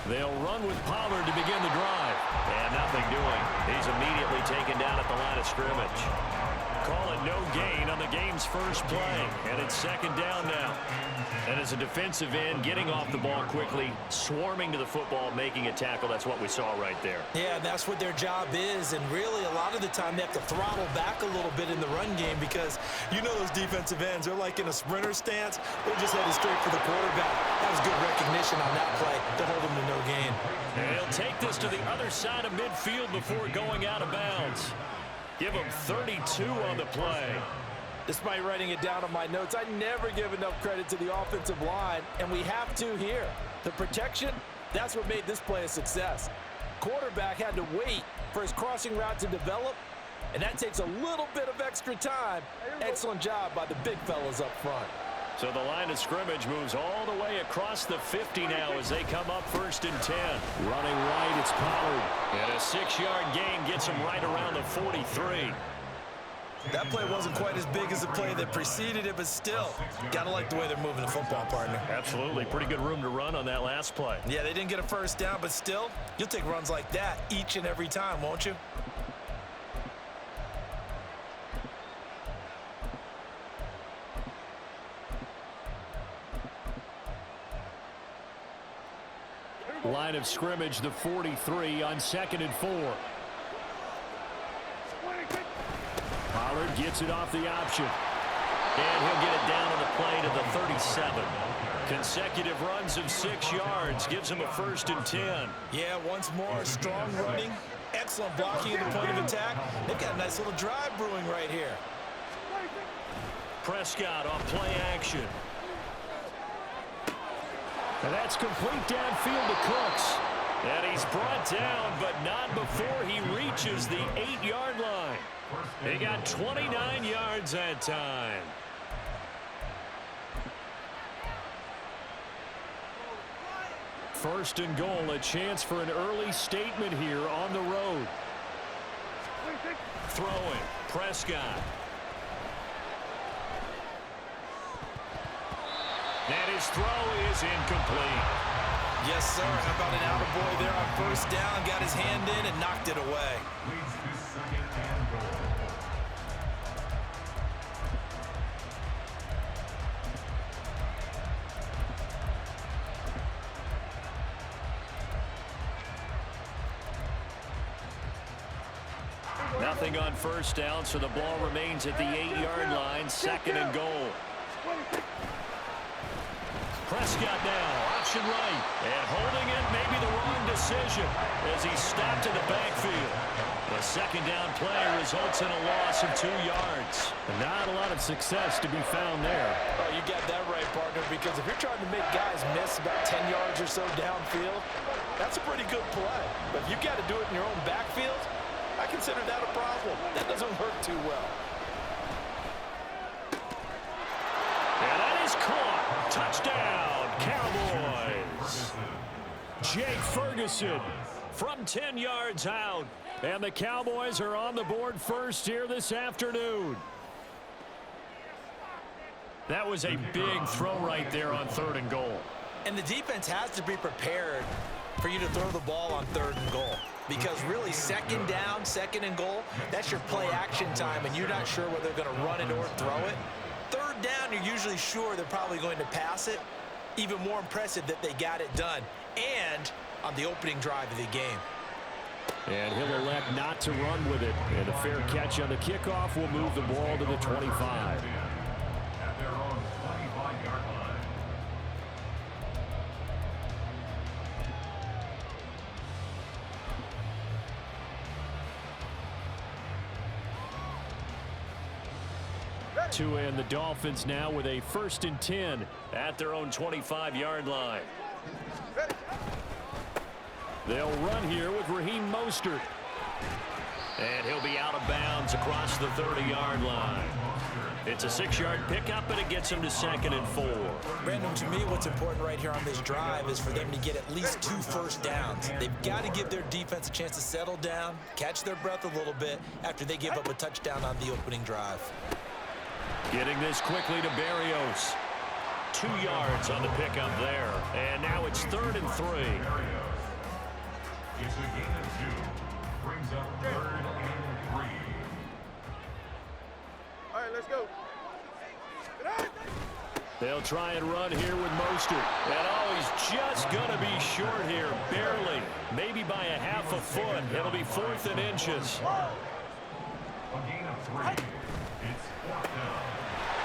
They'll run with Pollard to begin the drive. And nothing doing. He's immediately taken down at the line of scrimmage. Call it no gain on the game's first play. And it's second down now. And as a defensive end, getting off the ball quickly, swarming to the football, making a tackle, that's what we saw right there. Yeah, that's what their job is. And really, a lot of the time, they have to throttle back a little bit in the run game because you know those defensive ends, they're like in a sprinter stance. They're just headed straight for the quarterback. That was good recognition on that play to hold them to no gain. And he'll take this to the other side of midfield before going out of bounds. Give him 32 on the play. Despite writing it down on my notes, I never give enough credit to the offensive line, and we have to here. The protection, that's what made this play a success. Quarterback had to wait for his crossing route to develop, and that takes a little bit of extra time. Excellent job by the big fellas up front. So the line of scrimmage moves all the way across the 50 now as they come up 1st and 10. Running right, it's Pollard. And a 6-yard gain gets him right around the 43. That play wasn't quite as big as the play that preceded it, but still, gotta like the way they're moving the football, partner. Absolutely. Pretty good room to run on that last play. Yeah, they didn't get a first down, but still, you'll take runs like that each and every time, won't you? Line of scrimmage, the 43 on 2nd and 4. Pollard gets it off the option. And he'll get it down on the play to the 37. Consecutive runs of 6 yards gives him a 1st and 10. Yeah, once more, strong running, excellent blocking at the point of attack. They've got a nice little drive brewing right here. Prescott off play action. And that's complete downfield to Cooks. And he's brought down, but not before he reaches the 8-yard line. He got 29 yards that time. First and goal, a chance for an early statement here on the road. Throwing, Prescott. And his throw is incomplete. Yes, sir. How about an attaboy there on 1st down? Got his hand in and knocked it away. Nothing on 1st down, so the ball remains at the 8-yard line, 2nd and goal. Prescott now, option right, and holding it may be the wrong decision as he stopped in the backfield. The 2nd down play results in a loss of 2 yards. Not a lot of success to be found there. Oh, you got that right, partner, because if you're trying to make guys miss about 10 yards or so downfield, that's a pretty good play. But if you've got to do it in your own backfield, I consider that a problem. That doesn't work too well. And that is caught. Touchdown, Cowboys. Jake Ferguson from 10 yards out. And the Cowboys are on the board first here this afternoon. That was a big throw right there on 3rd and goal. And the defense has to be prepared for you to throw the ball on 3rd and goal. Because really, 2nd down, 2nd and goal, that's your play action time, and you're not sure whether they're going to run it or throw it. 3rd down, you're usually sure they're probably going to pass it. Even more impressive that they got it done. And on the opening drive of the game. And he'll elect not to run with it. And a fair catch on the kickoff will move the ball to the 25. At their own 25-yard line. And the Dolphins now with a 1st and 10 at their own 25-yard line. They'll run here with Raheem Mostert. And he'll be out of bounds across the 30-yard line. It's a 6-yard pickup, and it gets him to 2nd and 4. Brandon, to me, what's important right here on this drive is for them to get at least 2 first downs. They've got to give their defense a chance to settle down, catch their breath a little bit after they give up a touchdown on the opening drive. Getting this quickly to Berrios. 2 yards on the pickup there. And now it's 3rd and 3. It's a gain of 2. Brings up 3rd and 3. All right, let's go. They'll try and run here with Mostert. And oh, he's just going to be short here, barely. Maybe by a half a foot. It'll be 4th and inches. A gain of 3. It's 4th down.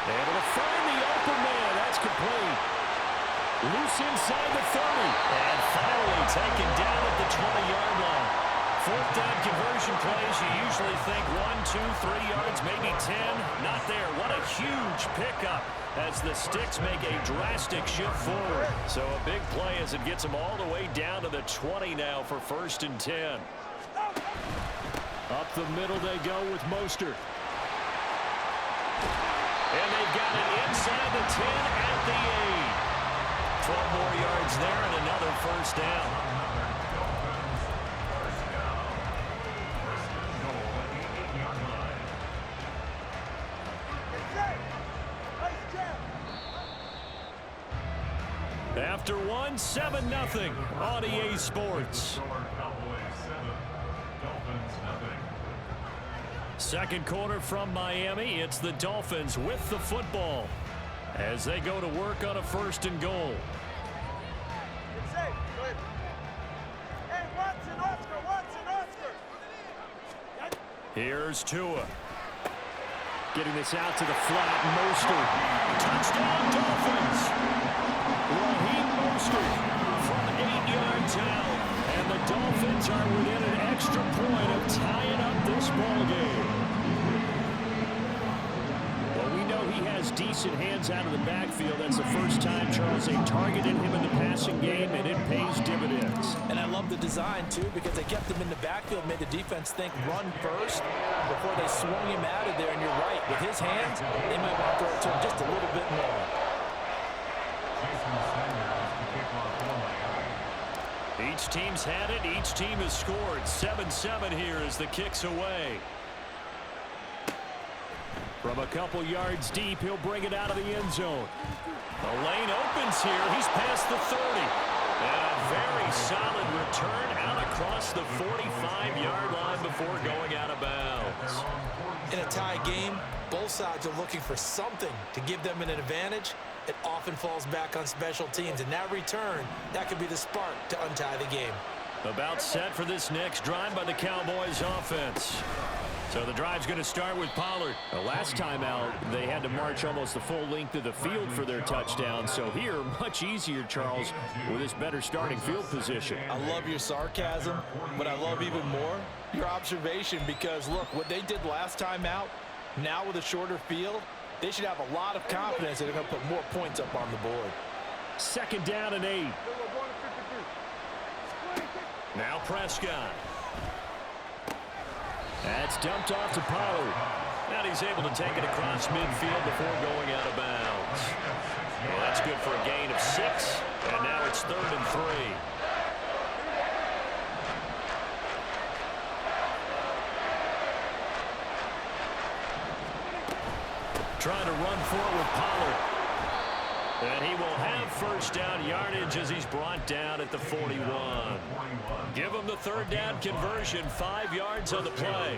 Able to find the open man. That's complete. Loose inside the 30. And finally taken down at the 20-yard line. 4th down conversion plays. You usually think 1, 2, 3 yards, maybe 10. Not there. What a huge pickup as the sticks make a drastic shift forward. So a big play as it gets them all the way down to the 20 now for 1st and 10. Up the middle they go with Mostert. And they've got it inside the 10 at the 8. 12 more yards there and another 1st down. After one, 7-0 on EA Sports. Cowboys 7, Dolphins nothing. Second quarter from Miami. It's the Dolphins with the football as they go to work on a 1st and goal. Here's Tua. Getting this out to the flat. Mostert. Touchdown, Dolphins. Raheem Mostert from 8 yards out. And the Dolphins are within an extra point of tying up this ball game. Well, we know he has decent hands out of the backfield. That's the first time, Charles, they targeted him in the passing game, and it pays dividends. And I love the design, too, because they kept him in the backfield, made the defense think run first before they swung him out of there. And you're right, with his hands, they might want to throw it to him just a little bit more. Each team's had it. Each team has scored. 7-7 here as the kick's away. From a couple yards deep, he'll bring it out of the end zone. The lane opens here. He's past the 30. And a very solid return out across the 45-yard line before going out of bounds. In a tie game, both sides are looking for something to give them an advantage. It often falls back on special teams, and that return, that could be the spark to untie the game. About set for this next drive by the Cowboys offense. So the drive's going to start with Pollard. The last time out, they had to march almost the full length of the field for their touchdown. So here, much easier, Charles, with this better starting field position. I love your sarcasm, but I love even more your observation because, look, what they did last time out, now with a shorter field, they should have a lot of confidence that they're going to put more points up on the board. 2nd down and 8. Now Prescott. That's dumped off to Pollard. And he's able to take it across midfield before going out of bounds. Well, that's good for a gain of 6. And now it's 3rd and 3. Trying to run forward with Pollard. And he will have 1st down yardage as he's brought down at the 41. Give him the 3rd down conversion, 5 yards on the play.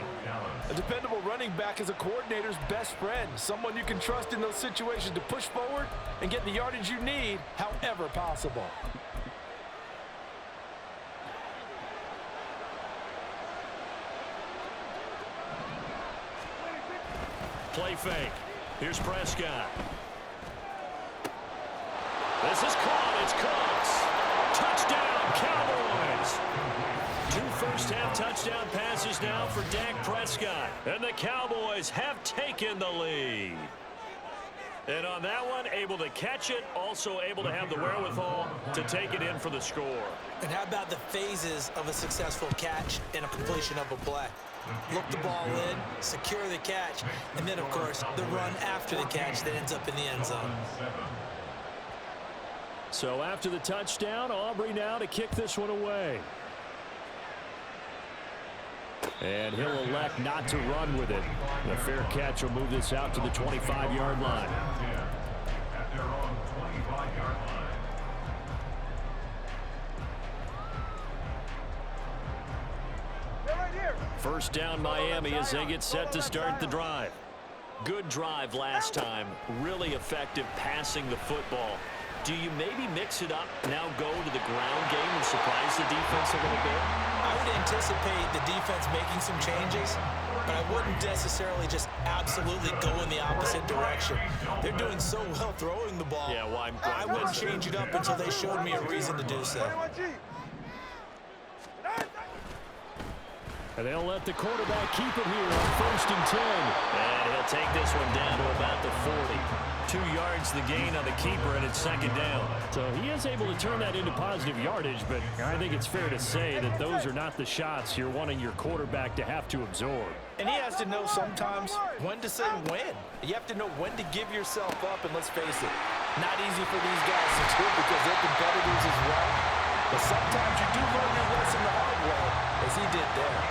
A dependable running back is a coordinator's best friend, someone you can trust in those situations to push forward and get the yardage you need however possible. Play fake. Here's Prescott. This is caught. It's Cooks. Touchdown, Cowboys. 2 first-half touchdown passes now for Dak Prescott. And the Cowboys have taken the lead. And on that one, able to catch it, also able to have the wherewithal to take it in for the score. And how about the phases of a successful catch and a completion of a play? Look the ball in, secure the catch, and then, of course, the run after the catch that ends up in the end zone. So after the touchdown, Aubrey now to kick this one away. And he'll elect not to run with it. The fair catch will move this out to the 25-yard line. At their own 25-yard line. First down Miami as they get set to start the drive. Good drive last time. Really effective passing the football. Do you maybe mix it up, now go to the ground game and surprise the defense a little bit? I would anticipate the defense making some changes, but I wouldn't necessarily just absolutely go in the opposite direction. They're doing so well throwing the ball. Yeah, well, I wouldn't change it up until they showed me a reason to do so. And they'll let the quarterback keep it here on 1st and 10. And he'll take this one down to about the 40. 2 yards the gain on the keeper, and it's 2nd down. So he is able to turn that into positive yardage, but I think it's fair to say that those are not the shots you're wanting your quarterback to have to absorb. And he has to know sometimes when to say when. You have to know when to give yourself up, and let's face it, not easy for these guys to do because they're competitors as well. But sometimes you do learn your lesson the hard way, as he did there.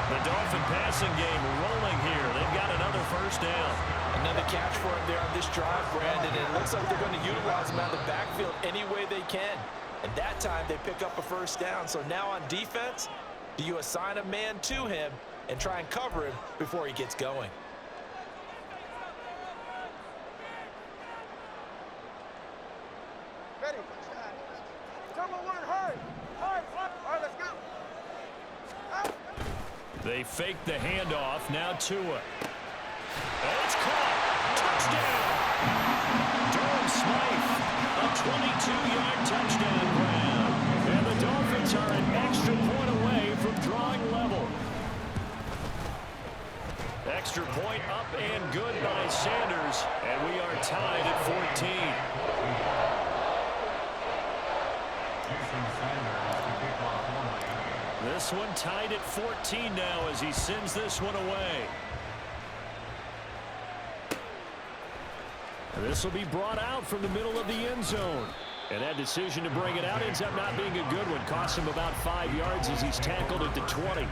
The Dolphin passing game rolling here. They've got another 1st down. Another catch for him there on this drive, Brandon. It looks like they're going to utilize him out of the backfield any way they can. And that time they pick up a 1st down. So now on defense, do you assign a man to him and try and cover him before he gets going? Ready. Someone word, hurry. Hurry. All right, let's go. They fake the handoff. Now Tua. And it's caught. Touchdown. Durham Smythe. A 22-yard touchdown grab. And the Dolphins are an extra point away from drawing level. Extra point up and good by Sanders. And we are tied at 14. This one tied at 14 now as he sends this one away. This will be brought out from the middle of the end zone. And that decision to bring it out ends up not being a good one. Costs him about 5 yards as he's tackled at the 20.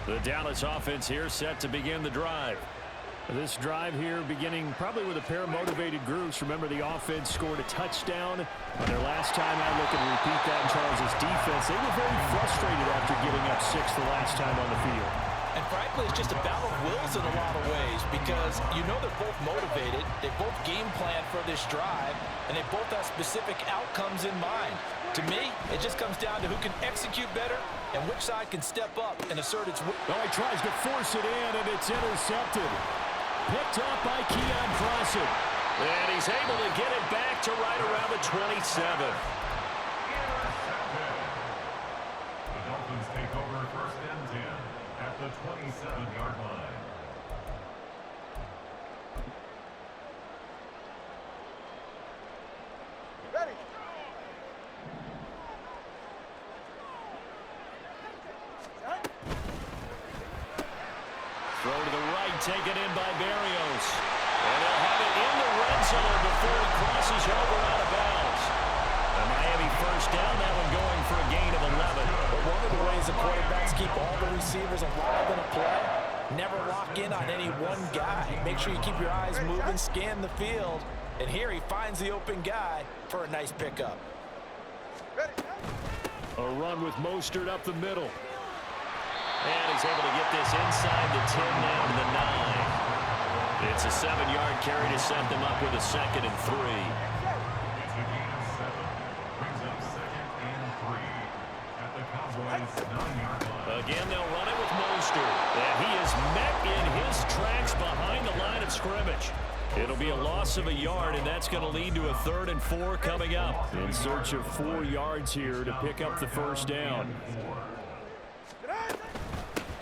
The Dallas offense here set to begin the drive. This drive here beginning probably with a pair of motivated groups. Remember, the offense scored a touchdown on their last time out. Look and repeat that in Charles' defense. They were very frustrated after giving up 6 the last time on the field. And frankly, it's just a battle of wills in a lot of ways because you know they're both motivated. They both game plan for this drive, and they both have specific outcomes in mind. To me, it just comes down to who can execute better and which side can step up and assert its will. Oh, he tries to force it in, and it's intercepted. Picked up by Keon Crossen. And he's able to get it back to right around the 27. The Dolphins take over 1st and 10 at the 27-yard line. Ready. Throw to the right, taken in by Berrios. And they'll have it in the red zone before it crosses over out of bounds. A Miami 1st down, that one going for a gain of 11. But one of the ways the quarterbacks keep all the receivers alive in a play, never lock in on any one guy. Make sure you keep your eyes moving, scan the field. And here he finds the open guy for a nice pickup. Ready. A run with Mostert up the middle. And he's able to get this inside the 10 now to the 9. It's a 7-yard carry to set them up with a 2nd and 3. It's a gain of 7. Brings up 2nd and 3 at the Cowboys' 9-yard line. Again, they'll run it with Mostert. And he is met in his tracks behind the line of scrimmage. It'll be a loss of a yard, and that's going to lead to a 3rd and 4 coming up. In search of 4 yards here to pick up the 1st down.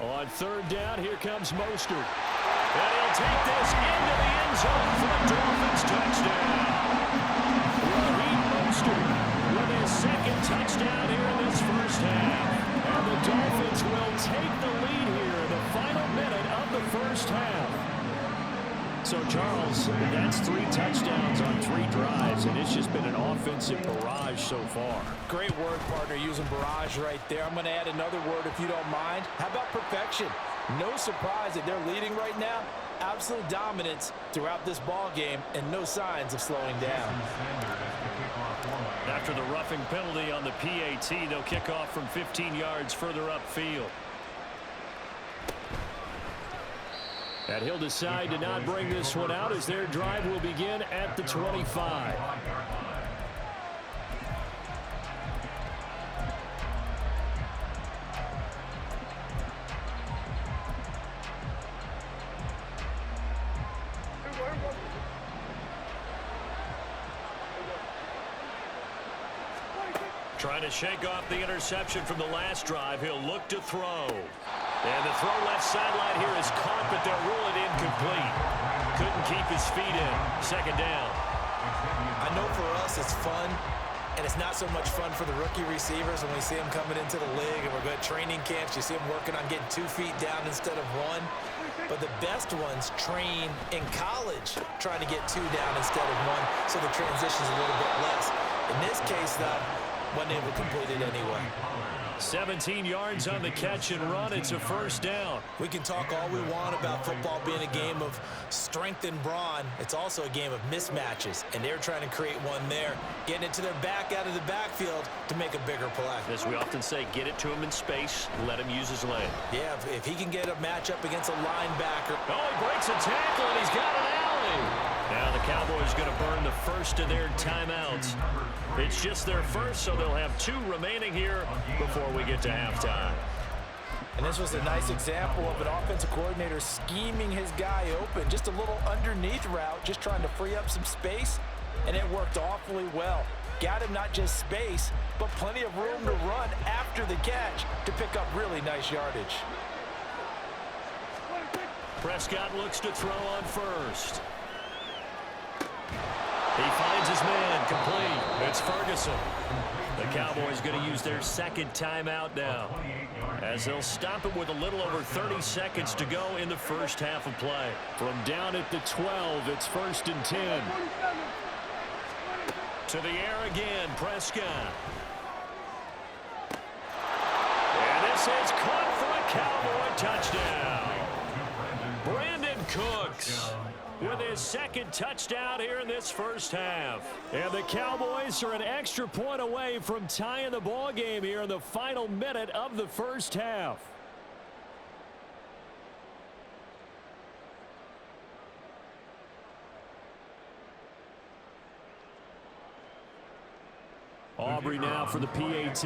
On 3rd down, here comes Mostert. And he'll take this into the end zone for a Dolphins touchdown. Raheem Mostert with his 2nd touchdown here in this 1st half. And the Dolphins will take the lead here in the final minute of the 1st half. So, Charles, that's 3 touchdowns on 3 drives, and it's just been an offensive barrage so far. Great word, partner, using barrage right there. I'm going to add another word if you don't mind. How about perfection? No surprise that they're leading right now. Absolute dominance throughout this ball game and no signs of slowing down. After the roughing penalty on the PAT, they'll kick off from 15 yards further upfield. And he'll decide to not bring this one out as their drive will begin at the 25. Trying to shake off the interception from the last drive. He'll look to throw. And the throw left sideline here is caught, but they'll rule it incomplete. Couldn't keep his feet in. Second down. I know for us it's fun, and it's not so much fun for the rookie receivers when we see them coming into the league and we're good training camps. You see them working on getting 2 feet down instead of 1. But the best ones train in college trying to get 2 down instead of 1, so the transition's a little bit less. In this case, though, wasn't able to complete it anyway. 17 yards on the catch and run. It's a first down. We can talk all we want about football being a game of strength and brawn. It's also a game of mismatches, and they're trying to create one there, getting it to their back out of the backfield to make a bigger play. As we often say, get it to him in space, let him use his leg. Yeah, if he can get a matchup against a linebacker. Oh, he breaks a tackle, and he's got an alley. Now the Cowboys going to burn the first of their timeouts. It's just their first, so they'll have 2 remaining here before we get to halftime. And this was a nice example of an offensive coordinator scheming his guy open. Just a little underneath route, just trying to free up some space, and it worked awfully well. Got him not just space, but plenty of room to run after the catch to pick up really nice yardage. Prescott looks to throw on first. He finds his man, complete. It's Ferguson. The Cowboys going to use their second timeout now, as they'll stop it with a little over 30 seconds to go in the first half of play. From down at the 12, it's 1st and 10. To the air again, Prescott. And this is caught for a Cowboy touchdown. Brandon Cooks with his second touchdown here in this first half. And the Cowboys are an extra point away from tying the ball game here in the final minute of the first half. Aubrey now for the PAT.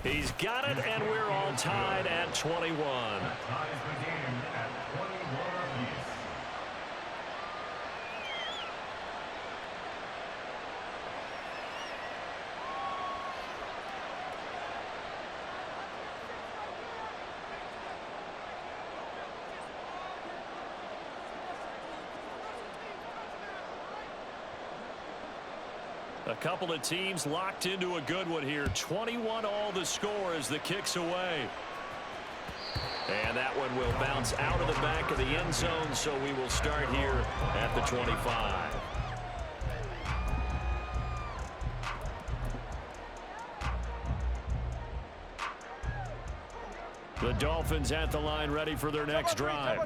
He's got it, and we're all tied at 21. A couple of teams locked into a good one here. 21 all the score as the kick's away. And that one will bounce out of the back of the end zone, so we will start here at the 25. The Dolphins at the line ready for their next drive.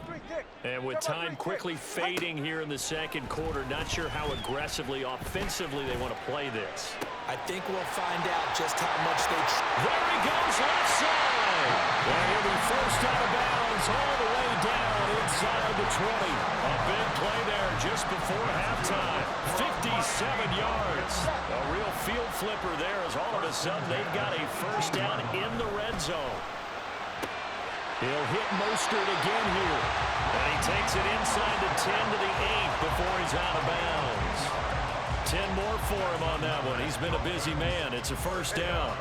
And with time quickly fading here in the second quarter, not sure how aggressively, offensively they want to play this. I think we'll find out just how much they... There he goes, left side. And he'll be forced out of bounds all the way down inside the 20. A big play there just before halftime. 57 yards. A real field flipper there as all of a sudden they've got a first down in the red zone. He'll hit Mostert again here. And he takes it inside the 10 to the 8 before he's out of bounds. 10 more for him on that one. He's been a busy man. It's a first down.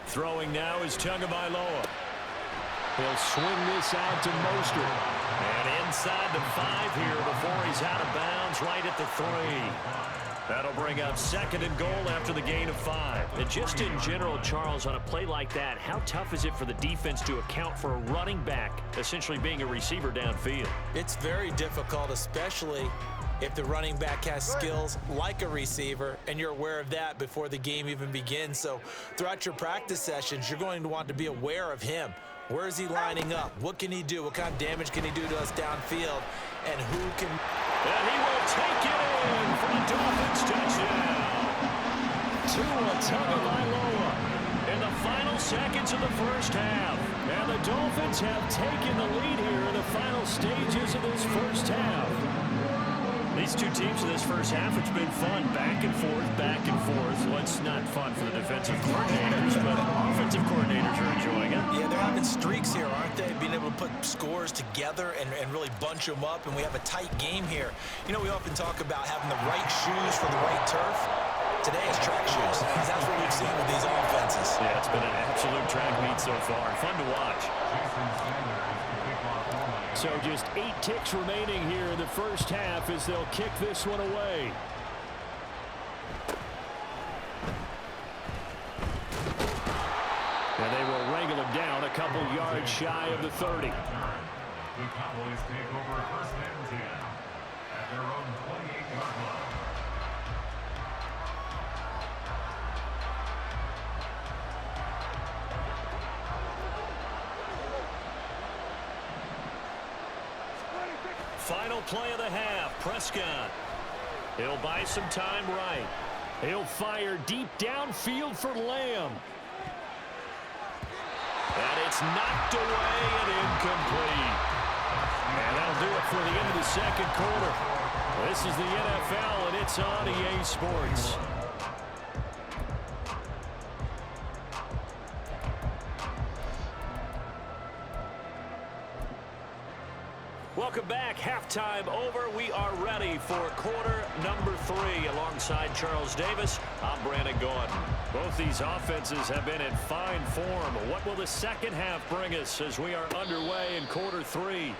Throwing now is Tagovailoa. He'll swing this out to Mostert. And inside the 5 here before he's out of bounds right at the 3. That'll bring up 2nd and goal after the gain of 5. And just in general, Charles, on a play like that, how tough is it for the defense to account for a running back essentially being a receiver downfield? It's very difficult, especially if the running back has skills like a receiver, and you're aware of that before the game even begins. So throughout your practice sessions, you're going to want to be aware of him. Where is he lining up? What can he do? What kind of damage can he do to us downfield? And who can... And he will take it in for a Dolphins touchdown. Tua Tagovailoa in the final seconds of the first half. And the Dolphins have taken the lead here in the final stages of this first half. These two teams in this first half, it's been fun. Back and forth, back and forth. Well, it's not fun for the defensive coordinators, but offensive coordinators are enjoying it. Yeah, they're having streaks here, aren't they? Being able to put scores together and really bunch them up, and we have a tight game here. You know, we often talk about having the right shoes for the right turf. Today is track shoes, because that's what we've seen with these offenses. Yeah, it's been an absolute track meet so far. Fun to watch. So just 8 ticks remaining here in the first half as they'll kick this one away. And they will wrangle him down a couple yards shy of the 30. The Cowboys take over 1st and 10 at their own 28-yard line. Final play of the half, Prescott. He'll buy some time right. He'll fire deep downfield for Lamb. And it's knocked away and incomplete. And that'll do it for the end of the second quarter. This is the NFL, and it's on EA Sports. Welcome back. Halftime over. We are ready for quarter number 3. Alongside Charles Davis, I'm Brandon Gordon. Both these offenses have been in fine form. What will the second half bring us as we are underway in quarter 3?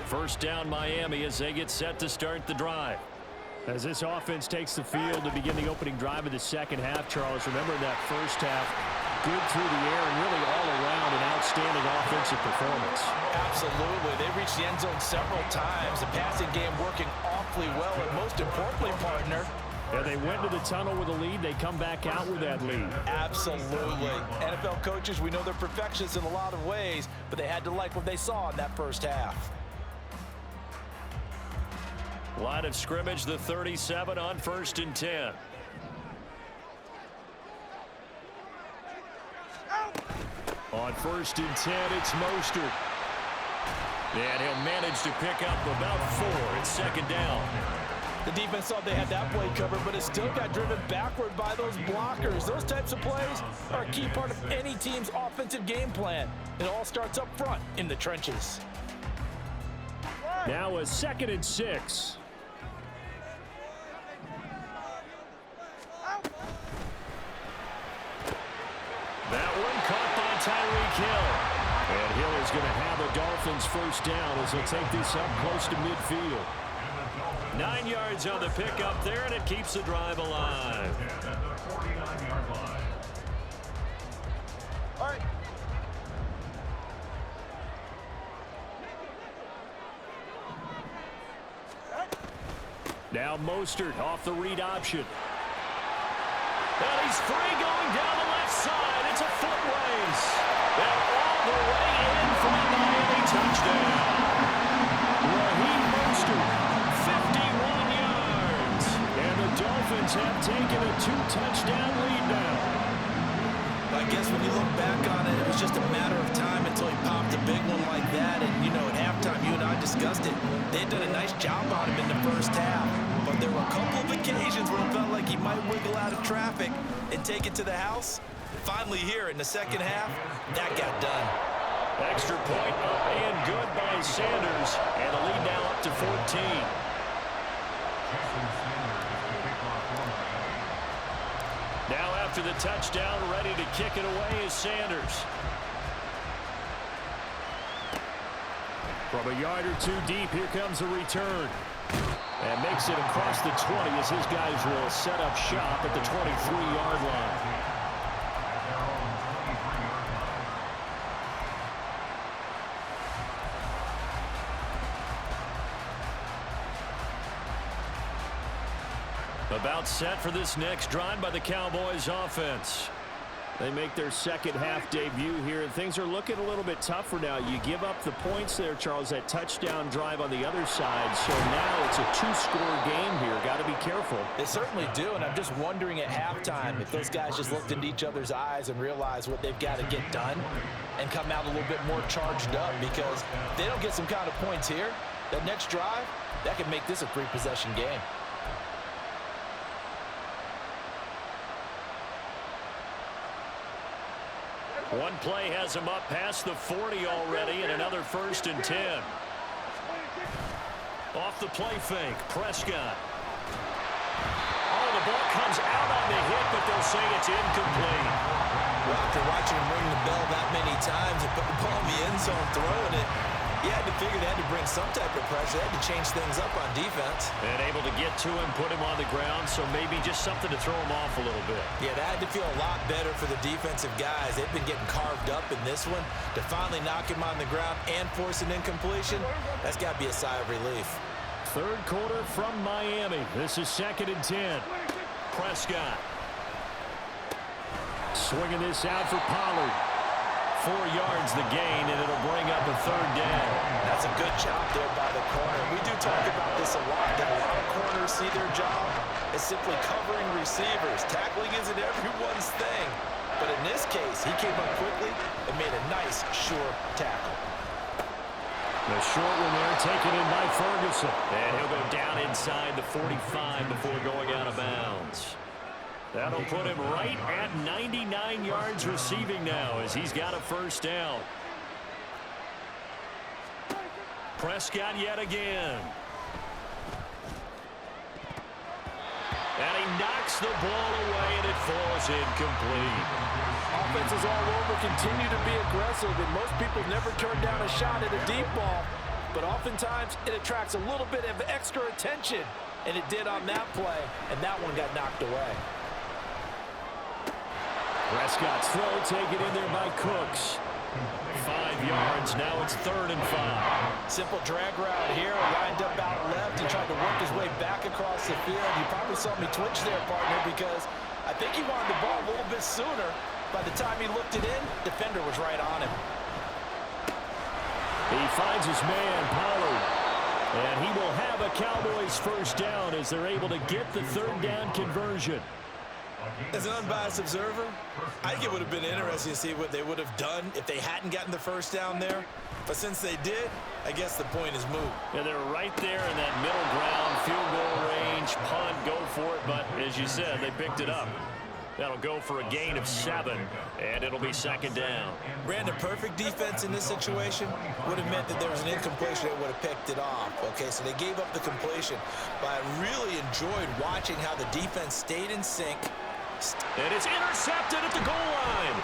First down Miami as they get set to start the drive. As this offense takes the field to begin the opening drive of the second half, Charles, remember that first half, good through the air and really all around an outstanding offensive performance. Absolutely. They reached the end zone several times. The passing game working awfully well, and most importantly, partner, yeah, they went to the tunnel with a lead. They come back out with that lead. Absolutely. NFL coaches, we know they're perfectionists in a lot of ways, but they had to like what they saw in that first half. Line of scrimmage, the 37 on 1st and 10. On 1st and 10, it's Mostert. And he'll manage to pick up about 4. It's 2nd down. The defense thought they had that play covered, but it still got driven backward by those blockers. Those types of plays are a key part of any team's offensive game plan. It all starts up front in the trenches. Now a 2nd and 6. That one caught by Tyreek Hill. And Hill is going to have the Dolphins first down as they'll take this up close to midfield. 9 yards on the pickup there, and it keeps the drive alive. At the 49-yard line. All right. Now Mostert off the read option. And he's free going down the left side. It's a foot race. And all the way in for a Miami touchdown. Raheem Mostert, 51 yards. And the Dolphins have taken a 2-touchdown lead now. I guess when you look back on it, it was just a matter of time until he popped a big one like that. And, you know, at halftime, you and I discussed it. They had done a nice job on him in the first half. But there were a couple of occasions where it felt like he might wiggle out of traffic and take it to the house. Finally here in the second half, that got done. Extra point up and good by is Sanders, and the lead now up to 14. Now after the touchdown, ready to kick it away is Sanders. From a yard or two deep, here comes a return. And makes it across the 20 as his guys will set up shop at the 23-yard line. About set for this next drive by the Cowboys offense. They make their second half debut here, and things are looking a little bit tougher now. You give up the points there, Charles, that touchdown drive on the other side. So now it's a two-score game here. Got to be careful. They certainly do, and I'm just wondering at halftime if those guys just looked into each other's eyes and realized what they've got to get done and come out a little bit more charged up, because if they don't get some kind of points here, that next drive, that could make this a three-possession game. One play has him up past the 40 already, and another 1st and 10. Off the play fake, Prescott. Oh, the ball comes out on the hit, but they'll say it's incomplete. Well, after watching him ring the bell that many times and put the ball in the end zone throwing it, you had to figure they had to bring some type of pressure. They had to change things up on defense. And able to get to him, put him on the ground, so maybe just something to throw him off a little bit. Yeah, that had to feel a lot better for the defensive guys. They've been getting carved up in this one. To finally knock him on the ground and force an incompletion, that's got to be a sigh of relief. Third quarter from Miami. This is 2nd and 10. Prescott. Swinging this out for Pollard. 4 yards the gain, and it'll bring up a 3rd down. That's a good job there by the corner. We do talk about this a lot, that a lot of corners see their job as simply covering receivers. Tackling isn't everyone's thing. But in this case, he came up quickly and made a nice, sure tackle. The short one there taken in by Ferguson. And he'll go down inside the 45 before going out of bounds. That'll put him right at 99 yards receiving now as he's got a 1st down. Prescott yet again. And he knocks the ball away, and it falls incomplete. Offenses all over continue to be aggressive, and most people never turn down a shot at a deep ball. But oftentimes, it attracts a little bit of extra attention, and it did on that play, and that one got knocked away. Prescott's throw taken in there by Cooks. 5 yards. Now it's 3rd and 5. Simple drag route here. Lined up out left and tried to work his way back across the field. You probably saw me twitch there, partner, because I think he wanted the ball a little bit sooner. By the time he looked it in, defender was right on him. He finds his man, Pollard. And he will have a Cowboys 1st down as they're able to get the 3rd down conversion. As an unbiased observer, I think it would have been interesting to see what they would have done if they hadn't gotten the 1st down there. But since they did, I guess the point is moot. Yeah, they're right there in that middle ground, field goal range, punt, go for it. But as you said, they picked it up. That'll go for a gain of 7, and it'll be 2nd down. Brandon, perfect defense in this situation would have meant that there was an incompletion that would have picked it off. Okay, so they gave up the completion. But I really enjoyed watching how the defense stayed in sync. And it's intercepted at the goal line.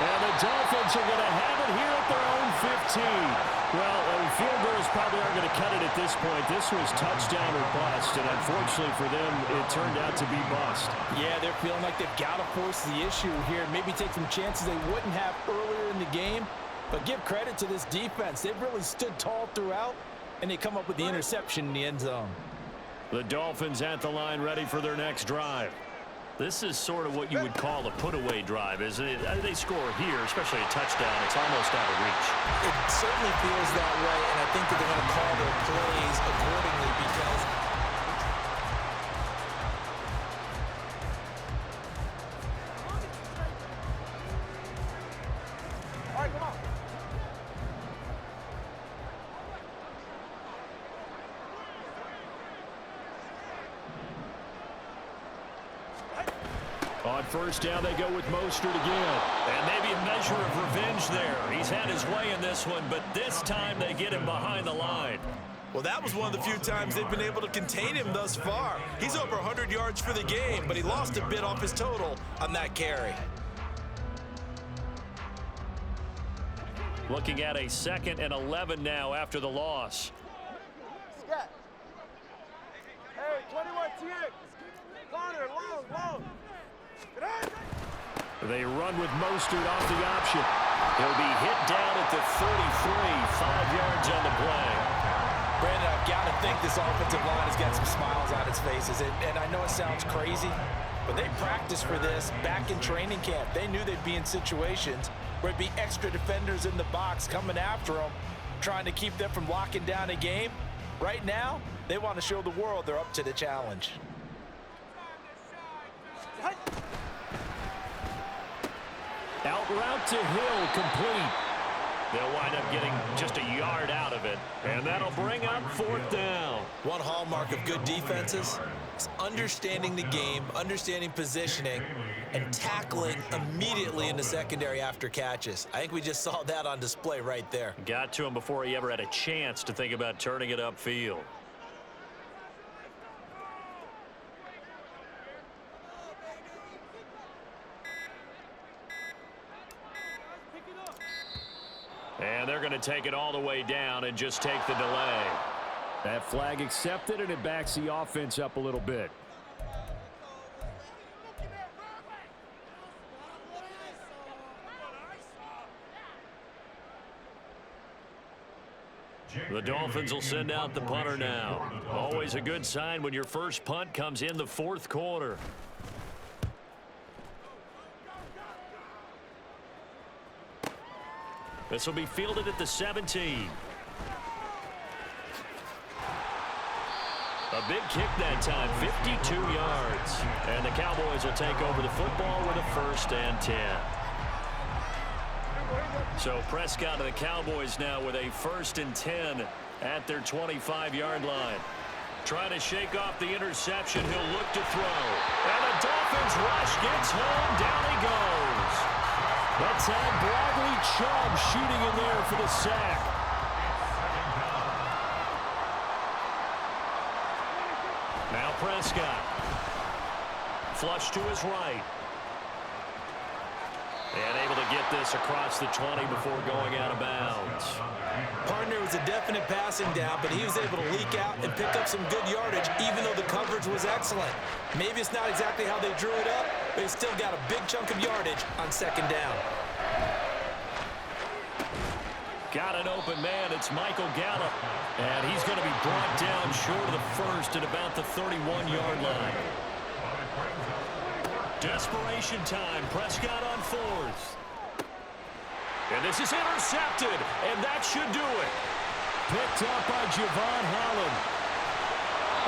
And the Dolphins are going to have it here at their own 15. Well, field goals probably aren't going to cut it at this point. This was touchdown or bust, and unfortunately for them, it turned out to be bust. Yeah, they're feeling like they've got to force the issue here. Maybe take some chances they wouldn't have earlier in the game. But give credit to this defense. They've really stood tall throughout, and they come up with the interception in the end zone. The Dolphins at the line ready for their next drive. This is sort of what you would call a put-away drive, isn't it? They score here, especially a touchdown. It's almost out of reach. It certainly feels that way, and I think that they're going to call their plays accordingly because All right, come on. On first down, they go with Mostert again. And maybe a measure of revenge there. He's had his way in this one, but this time they get him behind the line. Well, that was one of the few times they've been able to contain him thus far. He's over 100 yards for the game, but he lost a bit off his total on that carry. Looking at a 2nd and 11 now after the loss. Scat. Hey, 21 TX. Corner, long. Get out. They run with Mostert off the option. He'll be hit down at the 33, 5 yards on the play. Brandon, I've got to think this offensive line has got some smiles on its faces. And I know it sounds crazy, but they practiced for this back in training camp. They knew they'd be in situations where it'd be extra defenders in the box coming after them, trying to keep them from locking down a game. Right now, they want to show the world they're up to the challenge. Out route to Hill, complete. They'll wind up getting just a yard out of it, and that'll bring up 4th down. One hallmark of good defenses is understanding the game, understanding positioning, and tackling immediately in the secondary after catches. I think we just saw that on display right there. Got to him before he ever had a chance to think about turning it upfield. And they're going to take it all the way down and just take the delay. That flag accepted, and it backs the offense up a little bit. The Dolphins will send out the punter now. Always a good sign when your first punt comes in the 4th quarter. This will be fielded at the 17. A big kick that time, 52 yards. And the Cowboys will take over the football with a 1st and 10. So Prescott and the Cowboys now with a 1st and 10 at their 25-yard line. Trying to shake off the interception. He'll look to throw. And the Dolphins rush gets home. Down he goes. Let's have Bradley Chubb shooting in there for the sack. Now Prescott. Flush to his right. And able to get this across the 20 before going out of bounds. Partner was a definite passing down, but he was able to leak out and pick up some good yardage, even though the coverage was excellent. Maybe it's not exactly how they drew it up, but he still got a big chunk of yardage on 2nd down. Got an open man. It's Michael Gallup. And he's going to be brought down short of the 1st at about the 31-yard line. Desperation time. Prescott on 4th. And this is intercepted. And that should do it. Picked up by Javon Holland.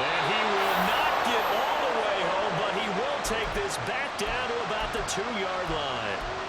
And he will not get all the way home, but he will take this back down to about the 2-yard line.